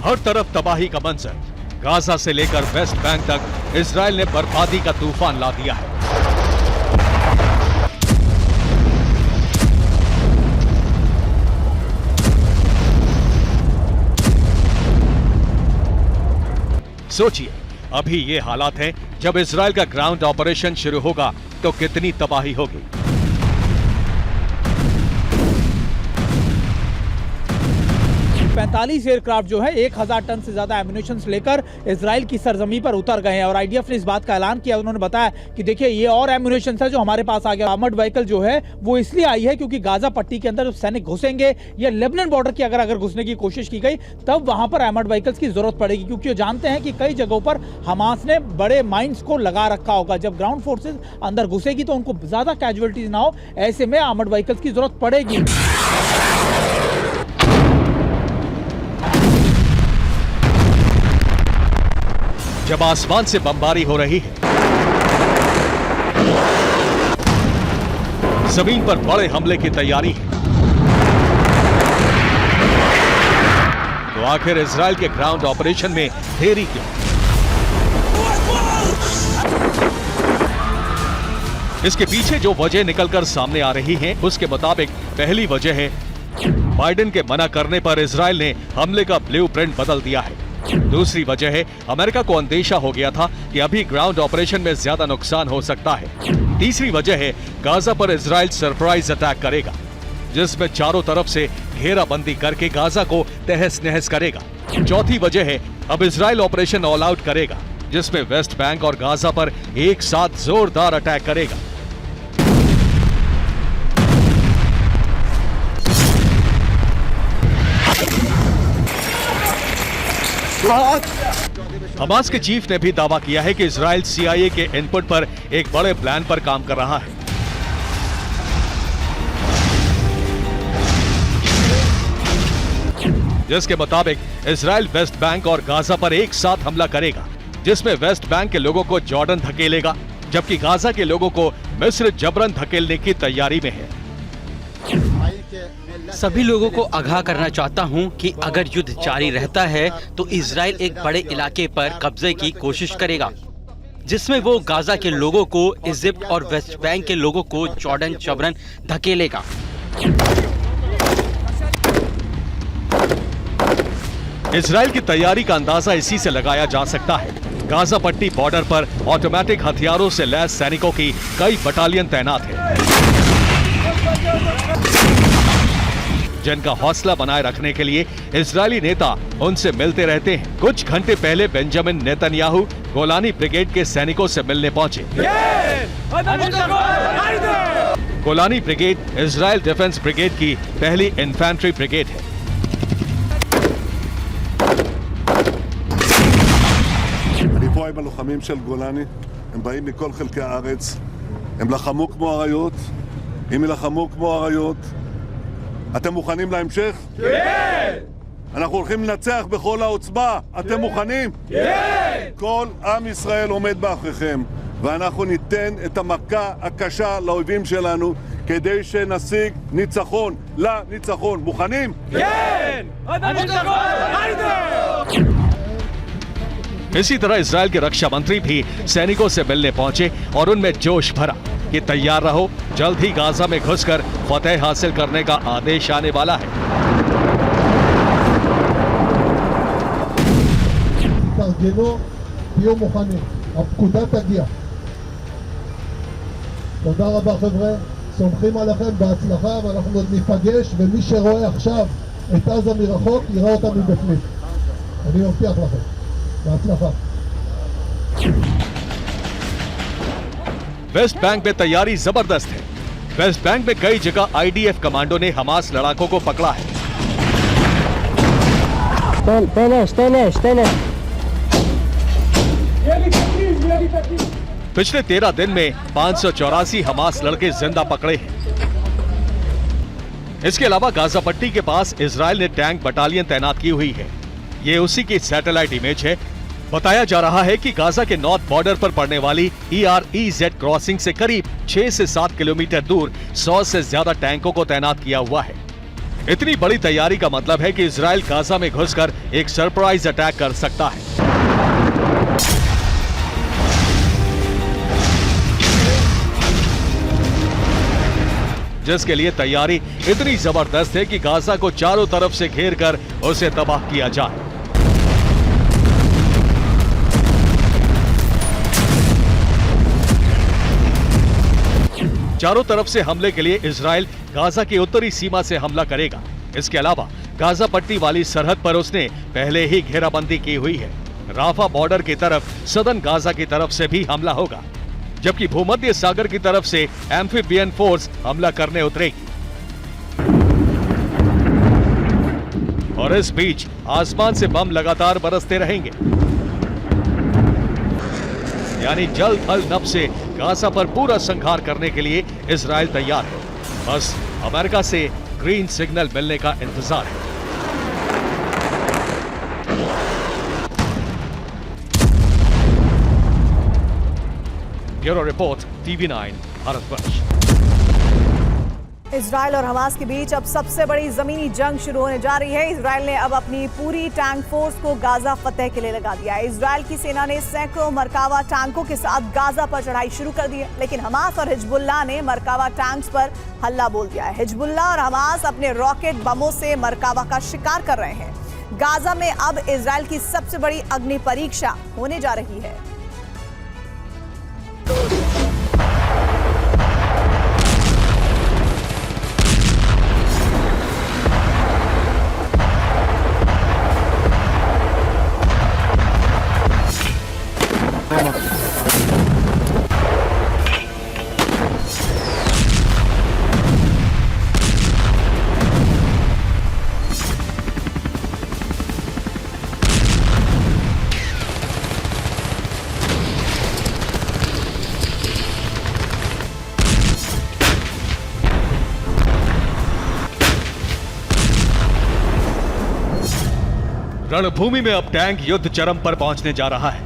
हर तरफ तबाही का मंजर। गाजा से लेकर वेस्ट बैंक तक इजराइल ने बर्बादी का तूफान ला दिया है। सोचिए, अभी ये हालात हैं, जब इजराइल का ग्राउंड ऑपरेशन शुरू होगा तो कितनी तबाही होगी। पैंतालीस एयरक्राफ्ट जो है 1000 टन से ज्यादा एम्यूनिशन लेकर इजराइल की सरजमी पर उतर गए हैं और आईडीएफ ने इस बात का ऐलान किया। उन्होंने बताया कि देखिए ये और एम्यूनिशन है जो हमारे पास आ गया। आर्मर्ड व्हीकल जो है वो इसलिए आई है क्योंकि गाजा पट्टी के अंदर जब सैनिक घुसेंगे या लेबनान बॉर्डर की अगर घुसने की कोशिश की गई तब वहां पर आर्मर्ड व्हीकल्स की जरूरत पड़ेगी, क्योंकि वो जानते हैं कि कई जगहों पर हमास ने बड़े माइंस को लगा रखा होगा। जब ग्राउंड फोर्सेज अंदर घुसेगी तो उनको ज्यादा कैजुअलिटीज ना हो, ऐसे में आर्मर्ड व्हीकल्स की जरूरत पड़ेगी। जब आसमान से बमबारी हो रही है, जमीन पर बड़े हमले की तैयारी है, तो आखिर इजराइल के ग्राउंड ऑपरेशन में देरी क्यों? इसके पीछे जो वजह निकलकर सामने आ रही है उसके मुताबिक पहली वजह है बाइडेन के मना करने पर इजराइल ने हमले का ब्लूप्रिंट बदल दिया है। दूसरी वजह है अमेरिका को अंदेशा हो गया था कि अभी ग्राउंड ऑपरेशन में ज्यादा नुकसान हो सकता है। तीसरी वजह है गाजा पर इजराइल सरप्राइज अटैक करेगा जिसमें चारों तरफ से घेराबंदी करके गाजा को तहस नहस करेगा। चौथी वजह है अब इजराइल ऑपरेशन ऑल आउट करेगा जिसमें वेस्ट बैंक और गाजा पर एक साथ जोरदार अटैक करेगा। हमास के चीफ ने भी दावा किया है कि इजराइल CIA के इनपुट पर एक बड़े प्लान पर काम कर रहा है। जिसके मुताबिक इजराइल वेस्ट बैंक और गाजा पर एक साथ हमला करेगा जिसमें वेस्ट बैंक के लोगों को जॉर्डन धकेलेगा जबकि गाजा के लोगों को मिस्र जबरन धकेलने की तैयारी में है। सभी लोगों को आगाह करना चाहता हूं कि अगर युद्ध जारी रहता है तो इजराइल एक बड़े इलाके पर कब्जे की कोशिश करेगा जिसमें वो गाजा के लोगों को, इजिप्ट और वेस्ट बैंक के लोगों को जॉर्डन जबरन धकेलेगा। इजराइल की तैयारी का अंदाजा इसी से लगाया जा सकता है। गाजा पट्टी बॉर्डर पर ऑटोमेटिक हथियारों से लैस सैनिकों की कई बटालियन तैनात है जिनका हौसला बनाए रखने के लिए इजरायली नेता उनसे मिलते रहते हैं। कुछ घंटे पहले बेंजामिन नेतन्याहू गोलानी ब्रिगेड के सैनिकों से मिलने पहुंचे। Golani brigade Israel defence brigade की पहली इन्फेंट्री ब्रिगेड है। אני פה עם הלוחמים של גולני, הם באים מכל חלקי הארץ, הם לחמו כמו אריות, אם ילחמו כמו אריות, אתם מוכנים להמשך? כן! אנחנו הולכים לנצח בכל העוצמה, אתם מוכנים? כן! כל עם ישראל עומד מאחוריכם, ואנחנו ניתן את המכה הקשה לאויבים שלנו, כדי שנשיג ניצחון, לניצחון. מוכנים? כן! इसी तरह इजराइल के रक्षा मंत्री भी सैनिकों से मिलने पहुंचे और उनमें जोश भरा कि तैयार रहो, जल्द ही गाजा में घुसकर फतेह हासिल करने का आदेश आने वाला है। תתארגנו, תהיו מוכנים, הפקודה תגיע. תודה רבה חבר'ה, סומכים עליכם בהצלחה ואנחנו עוד ניפגש, ומי שרואה עכשיו את עזה מרחוק יראה אותה מבפנים. אני מבטיח לכם. בהצלחה. वेस्ट बैंक में तैयारी जबरदस्त है। वेस्ट बैंक में कई जगह आईडीएफ कमांडो ने हमास लड़ाकों को पकड़ा है। पिछले 13 दिन में 584 हमास लड़के जिंदा पकड़े हैं। इसके अलावा गाजा पट्टी के पास इजराइल ने टैंक बटालियन तैनात की हुई है। ये उसी की सैटेलाइट इमेज है। बताया जा रहा है कि गाजा के नॉर्थ बॉर्डर पर पड़ने वाली EREZ क्रॉसिंग से करीब 6 से 7 किलोमीटर दूर 100 से ज्यादा टैंकों को तैनात किया हुआ है। इतनी बड़ी तैयारी का मतलब है कि इजराइल गाजा में घुसकर एक सरप्राइज अटैक कर सकता है। जिसके लिए तैयारी इतनी जबरदस्त है कि गाजा को चारों तरफ से घेर कर उसे तबाह किया जाए। चारों तरफ से हमले के लिए इजराइल गाजा की उत्तरी सीमा से हमला करेगा। इसके अलावा गाजा पट्टी वाली सरहद पर उसने पहले ही घेराबंदी की हुई है। राफा बॉर्डर की तरफ सदर्न गाजा की तरफ से भी हमला होगा, जबकि भूमध्य सागर की तरफ से एम्फीबियन फोर्स हमला करने उतरेगी। और इस बीच आसमान से बम लगातार बरसते रहेंगे, यानी जल थल नभ से गाजा पर पूरा संहार करने के लिए इजराइल तैयार है। बस अमेरिका से ग्रीन सिग्नल मिलने का इंतजार है। Bureau report TV9 Bharatvarsh. Israel और हमास के बीच अब सबसे बड़ी जमीनी जंग शुरू होने जा रही है। इजराइल ने अब अपनी पूरी टैंक फोर्स को गाजा फतेह के लिए लगा दिया है। इजराइल की सेना ने सैकड़ों मरकावा टैंकों के साथ गाजा पर चढ़ाई शुरू कर दी है, लेकिन हमास और हिजबुल्लाह ने मरकावा टैंक्स पर हल्ला बोल दिया है। हिजबुल्लाह और हमास अपने रॉकेट बमों से मरकावा का शिकार कर रहे हैं। गाजा में अब इजराइल की सबसे बड़ी अग्नि परीक्षा होने जा रही है। रणभूमि में अब टैंक युद्ध चरम पर पहुंचने जा रहा है।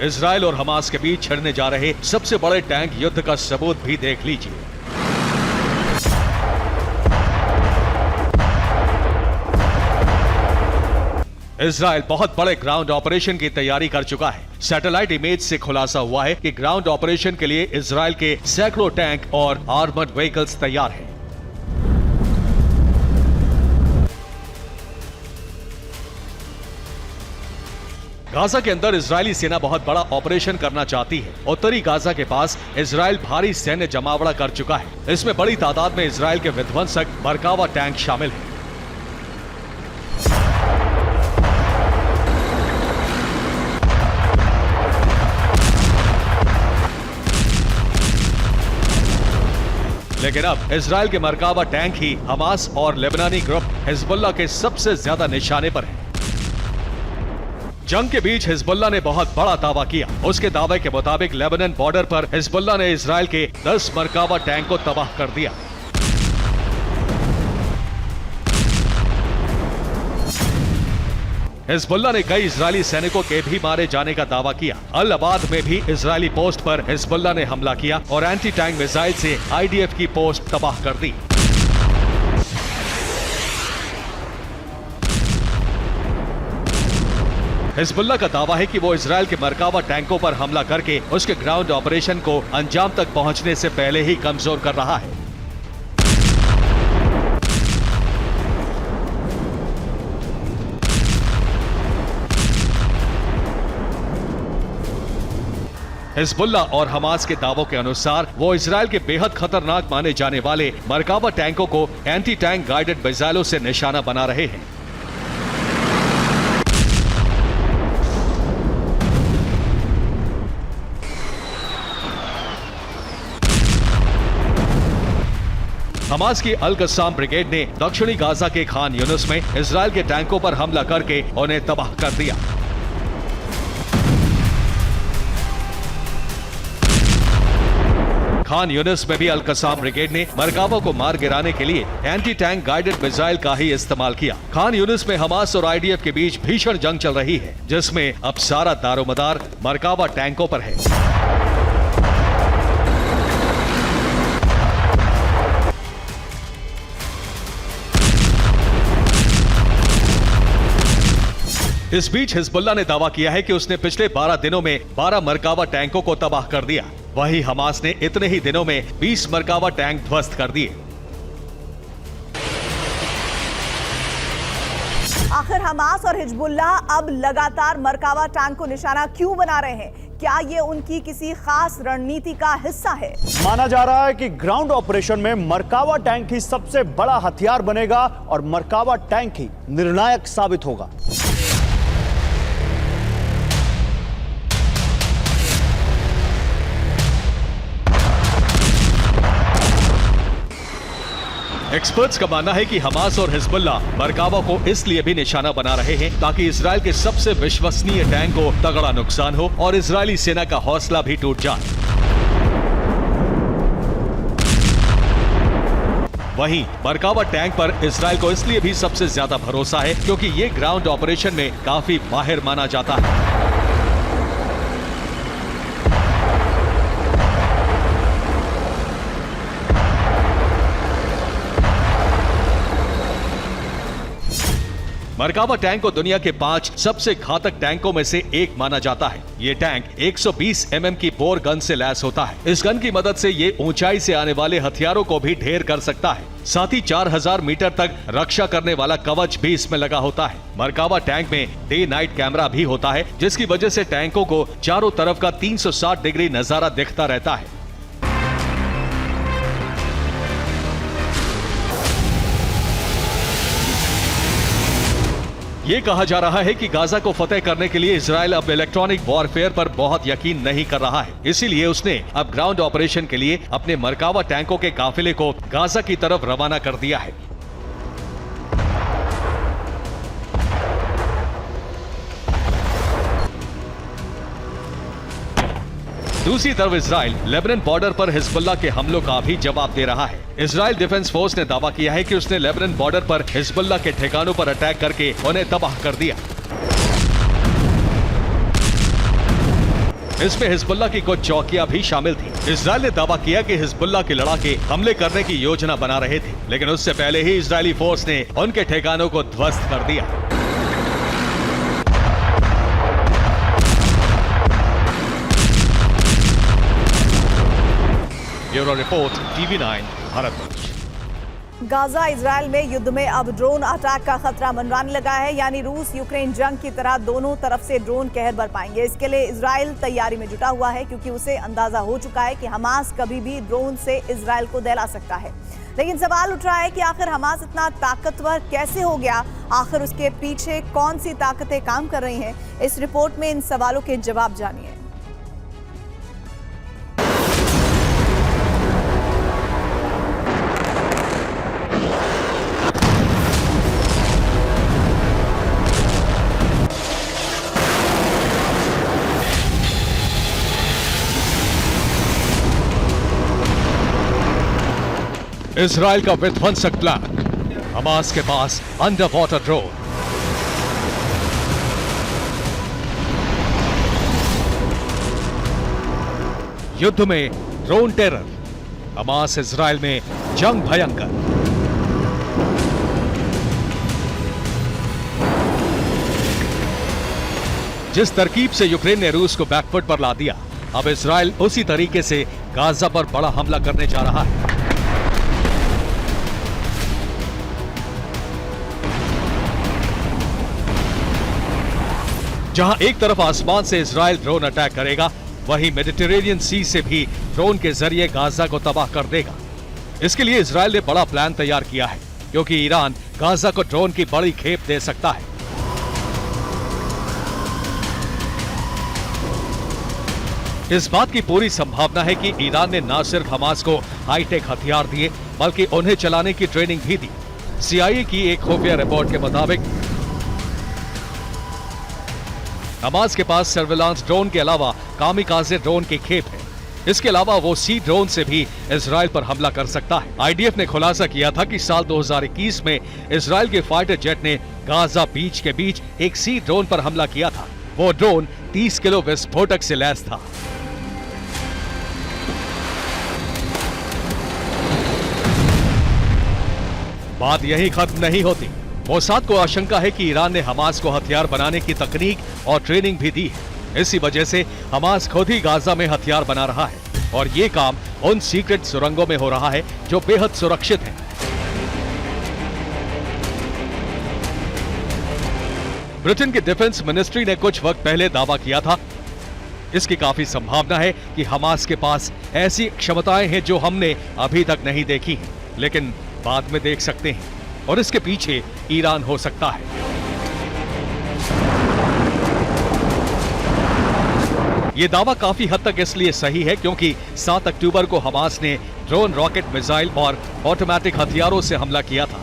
इजराइल और हमास के बीच छिड़ने जा रहे सबसे बड़े टैंक युद्ध का सबूत भी देख लीजिए। इजराइल बहुत बड़े ग्राउंड ऑपरेशन की तैयारी कर चुका है। सैटेलाइट इमेज से खुलासा हुआ है कि ग्राउंड ऑपरेशन के लिए इजराइल के सैकड़ों टैंक और आर्मर्ड व्हीकल्स तैयार हैं। गाजा के अंदर इजरायली सेना बहुत बड़ा ऑपरेशन करना चाहती है। उत्तरी गाजा के पास इजराइल भारी सैन्य जमावड़ा कर चुका है। इसमें बड़ी तादाद में इजराइल के विध्वंसक मरकावा टैंक शामिल हैं। लेकिन अब इजराइल के मरकावा टैंक ही हमास और लेबनानी ग्रुप हिजबुल्लाह के सबसे ज्यादा निशाने पर है। जंग के बीच हिजबुल्लाह ने बहुत बड़ा दावा किया। उसके दावे के मुताबिक लेबनान बॉर्डर पर हिजबुल्लाह ने इजराइल के 10 मरकावा टैंक को तबाह कर दिया। हिजबुल्लाह ने कई इजरायली सैनिकों के भी मारे जाने का दावा किया। अल अबाद में भी इजरायली पोस्ट पर हिजबुल्लाह ने हमला किया और एंटी टैंक मिसाइल से आईडीएफ की पोस्ट तबाह कर दी। हिजबुल्लाह का दावा है कि वो इजराइल के मरकावा टैंकों पर हमला करके उसके ग्राउंड ऑपरेशन को अंजाम तक पहुंचने से पहले ही कमजोर कर रहा है। हिजबुल्लाह और हमास के दावों के अनुसार वो इजराइल के बेहद खतरनाक माने जाने वाले मरकावा टैंकों को एंटी टैंक गाइडेड मिसाइलों से निशाना बना रहे हैं। हमास की अल कस्साम ब्रिगेड ने दक्षिणी गाजा के खान यूनुस में इजराइल के टैंकों पर हमला करके उन्हें तबाह कर दिया। खान यूनिस में भी अल कस्साम ब्रिगेड ने मरकावा को मार गिराने के लिए एंटी टैंक गाइडेड मिसाइल का ही इस्तेमाल किया। खान यूनिस में हमास और आईडीएफ के बीच भीषण जंग चल रही है, जिसमें अब सारा दारोमदार मरकावा टैंकों पर है। इस बीच हिजबुल्लाह ने दावा किया है कि उसने पिछले 12 दिनों में 12 मरकावा टैंकों को तबाह कर दिया। वहीं हमास ने इतने ही दिनों में 20 मरकावा टैंक ध्वस्त कर दिए। आखिर हमास और हिजबुल्लाह अब लगातार मरकावा टैंक को निशाना क्यों बना रहे हैं? क्या ये उनकी किसी खास रणनीति का हिस्सा है? माना जा रहा है कि ग्राउंड ऑपरेशन में मरकावा टैंक ही सबसे बड़ा हथियार बनेगा और मरकावा टैंक ही निर्णायक साबित होगा। एक्सपर्ट्स का मानना है कि हमास और हिजबुल्लाह मरकावा को इसलिए भी निशाना बना रहे हैं ताकि इजराइल के सबसे विश्वसनीय टैंक को तगड़ा नुकसान हो और इजरायली सेना का हौसला भी टूट जाए। वहीं मरकावा टैंक पर इजराइल को इसलिए भी सबसे ज्यादा भरोसा है क्योंकि ये ग्राउंड ऑपरेशन में काफी माहिर माना जाता है। मरकावा टैंक को दुनिया के 5 सबसे घातक टैंकों में से एक माना जाता है। ये टैंक 120 mm की बोर गन से लैस होता है। इस गन की मदद से ये ऊंचाई से आने वाले हथियारों को भी ढेर कर सकता है। साथ ही 4000 मीटर तक रक्षा करने वाला कवच भी इसमें लगा होता है। मरकावा टैंक में डे नाइट कैमरा भी होता है, जिसकी वजह से टैंकों को चारों तरफ का 360 डिग्री नजारा दिखता रहता है। ये कहा जा रहा है कि गाजा को फतेह करने के लिए इजराइल अब इलेक्ट्रॉनिक वॉरफेयर पर बहुत यकीन नहीं कर रहा है। इसीलिए उसने अब ग्राउंड ऑपरेशन के लिए अपने मरकावा टैंकों के काफिले को गाजा की तरफ रवाना कर दिया है। दूसरी तरफ इजराइल लेबनान बॉर्डर पर हिजबुल्लाह के हमलों का भी जवाब दे रहा है। इजराइल डिफेंस फोर्स ने दावा किया है कि उसने लेबनान बॉर्डर पर हिजबुल्लाह के ठिकानों पर अटैक करके उन्हें तबाह कर दिया। इसमें हिजबुल्लाह की कुछ चौकियां भी शामिल थी। इजराइल ने दावा किया कि हिजबुल्लाह के लड़ाके हमले करने की योजना बना रहे थे, लेकिन उससे पहले ही इजरायली फोर्स ने उनके ठिकानों को ध्वस्त कर दिया। Bureau report, TV9 Bharatvarsh. Gaza Israel में युद्ध में अब ड्रोन अटैक का खतरा मंडराने लगा है, यानी रूस यूक्रेन जंग की तरह दोनों तरफ से ड्रोन कहर बरपाएंगे। इसके लिए इजराइल तैयारी में जुटा हुआ है, क्योंकि उसे अंदाजा हो चुका है कि हमास कभी भी ड्रोन से इजराइल को दहला सकता है। लेकिन सवाल उठ रहा है कि आखिर हमास इतना ताकतवर कैसे हो गया, आखिर उसके पीछे कौन सी ताकतें काम कर रही हैं। इस रिपोर्ट में इन सवालों के जवाब जानिए। इजराइल का विध्वंसक प्लान, हमास के पास अंडर वाटर ड्रोन। युद्ध में ड्रोन टेरर, हमास इजराइल में जंग भयंकर। जिस तरकीब से यूक्रेन ने रूस को बैकफुट पर ला दिया, अब इजराइल उसी तरीके से गाजा पर बड़ा हमला करने जा रहा है। जहां एक तरफ आसमान से इजराइल ड्रोन अटैक करेगा, वहीं मेडिटेरेनियन सी से भी ड्रोन के जरिए गाजा को तबाह कर देगा। इसके लिए इजराइल ने बड़ा प्लान तैयार किया है, क्योंकि ईरान गाजा को ड्रोन की बड़ी खेप दे सकता है। इस बात की पूरी संभावना है कि ईरान ने न सिर्फ हमास को हाईटेक हथियार दिए, बल्कि उन्हें चलाने की ट्रेनिंग भी दी। CIA की एक खुफिया रिपोर्ट के मुताबिक हमास के पास सर्विलांस ड्रोन के अलावा कामिकाज़े ड्रोन की खेप है। इसके अलावा वो सी ड्रोन से भी इजराइल पर हमला कर सकता है। IDF ने खुलासा किया था कि साल 2021 में इजराइल के फाइटर जेट ने गाजा बीच के बीच एक सी ड्रोन पर हमला किया था। वो ड्रोन 30 किलो विस्फोटक से लैस था। बात यही खत्म नहीं होती। मोसाद को आशंका है कि ईरान ने हमास को हथियार बनाने की तकनीक और ट्रेनिंग भी दी है। इसी वजह से हमास खुद ही गाजा में हथियार बना रहा है, और ये काम उन सीक्रेट सुरंगों में हो रहा है जो बेहद सुरक्षित हैं। ब्रिटेन की डिफेंस मिनिस्ट्री ने कुछ वक्त पहले दावा किया था, इसकी काफी संभावना है कि हमास के पास ऐसी क्षमताएं हैं जो हमने अभी तक नहीं देखी हैं, लेकिन बाद में देख सकते हैं, और इसके पीछे ईरान हो सकता है। यह दावा काफी हद तक इसलिए सही है क्योंकि 7 अक्टूबर को हमास ने ड्रोन, रॉकेट, मिसाइल और ऑटोमेटिक हथियारों से हमला किया था।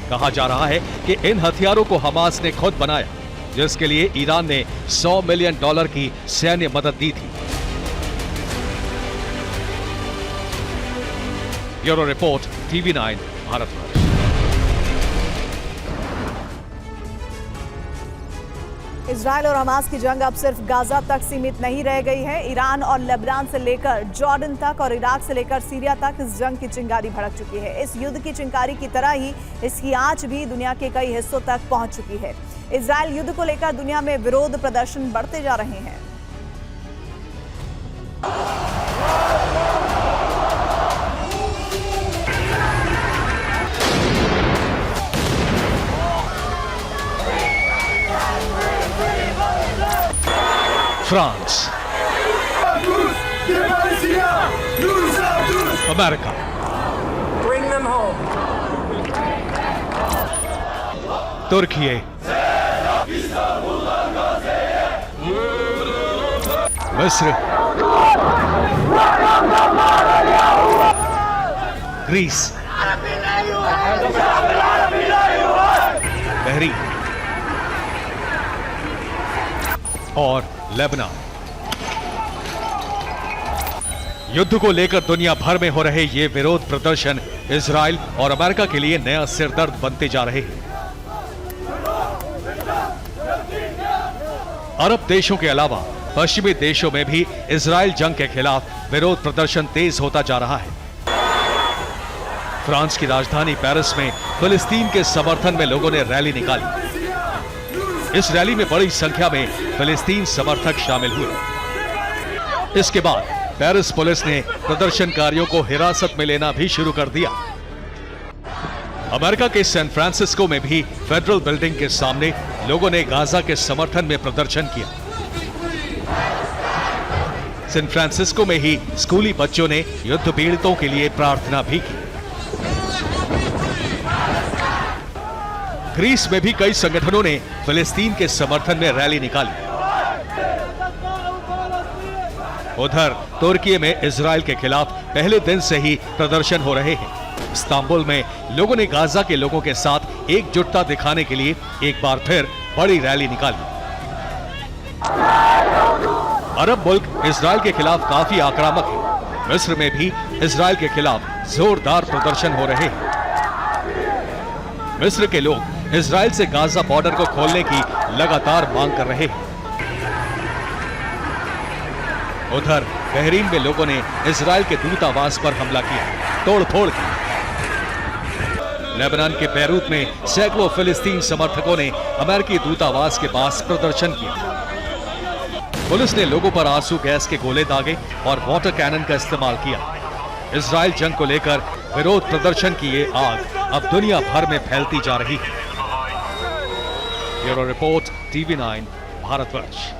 कहा जा रहा है कि इन हथियारों को हमास ने खुद बनाया, जिसके लिए ईरान ने $100 मिलियन की सैन्य मदद दी थी। Bureau report, TV9 Bharatvarsh. Israel और हमास की जंग अब सिर्फ गाजा तक सीमित नहीं रह गई है। ईरान और लेबनान से लेकर जॉर्डन तक और इराक से लेकर सीरिया तक इस जंग की चिंगारी भड़क चुकी है। इस युद्ध की चिंगारी की तरह ही इसकी आंच भी दुनिया के कई हिस्सों तक पहुंच चुकी है। इजराइल युद्ध को लेकर दुनिया में विरोध प्रदर्शन बढ़ते जा रहे हैं। फ्रांस, अमेरिका, तुर्की, मिस्र, ग्रीस, बहरीन और लेबनान। युद्ध को लेकर दुनिया भर में हो रहे ये विरोध प्रदर्शन इजराइल और अमेरिका के लिए नया सिरदर्द बनते जा रहे हैं। अरब देशों के अलावा पश्चिमी देशों में भी इजराइल जंग के खिलाफ विरोध प्रदर्शन तेज होता जा रहा है। फ्रांस की राजधानी पेरिस में फिलिस्तीन के समर्थन में लोगों ने रैली निकाली। इस रैली में बड़ी संख्या में फिलिस्तीन समर्थक शामिल हुए। इसके बाद पेरिस पुलिस ने प्रदर्शनकारियों को हिरासत में लेना भी शुरू कर दिया। अमेरिका के सैन फ्रांसिस्को में भी फेडरल बिल्डिंग के सामने लोगों ने गाजा के समर्थन में प्रदर्शन किया। सैन फ्रांसिस्को में ही स्कूली बच्चों ने युद्ध पीड़ितों के लिए प्रार्थना भी की। ग्रीस में भी कई संगठनों ने फिलिस्तीन के समर्थन में रैली निकाली। उधर तुर्की में इजराइल के खिलाफ पहले दिन से ही प्रदर्शन हो रहे हैं। इस्तांबुल में लोगों ने गाजा के लोगों के साथ एकजुटता दिखाने के लिए एक बार फिर बड़ी रैली निकाली। अरब मुल्क इजराइल के खिलाफ काफी आक्रामक है। मिस्र में भी इजराइल के खिलाफ जोरदार प्रदर्शन हो रहे हैं। मिस्र के लोग इजराइल से गाजा बॉर्डर को खोलने की लगातार मांग कर रहे हैं। उधर बहरीन में लोगों ने इजराइल के दूतावास पर हमला किया, तोड़फोड़ की। लेबनान के बैरूत में सैकड़ों फिलिस्तीन समर्थकों ने अमेरिकी दूतावास के पास प्रदर्शन किया। पुलिस ने लोगों पर आंसू गैस के गोले दागे और वाटर कैनन का इस्तेमाल किया। इजराइल जंग को लेकर विरोध प्रदर्शन की ये आग अब दुनिया भर में फैलती जा रही है। Bureau report, TV9, Bharatvarsh.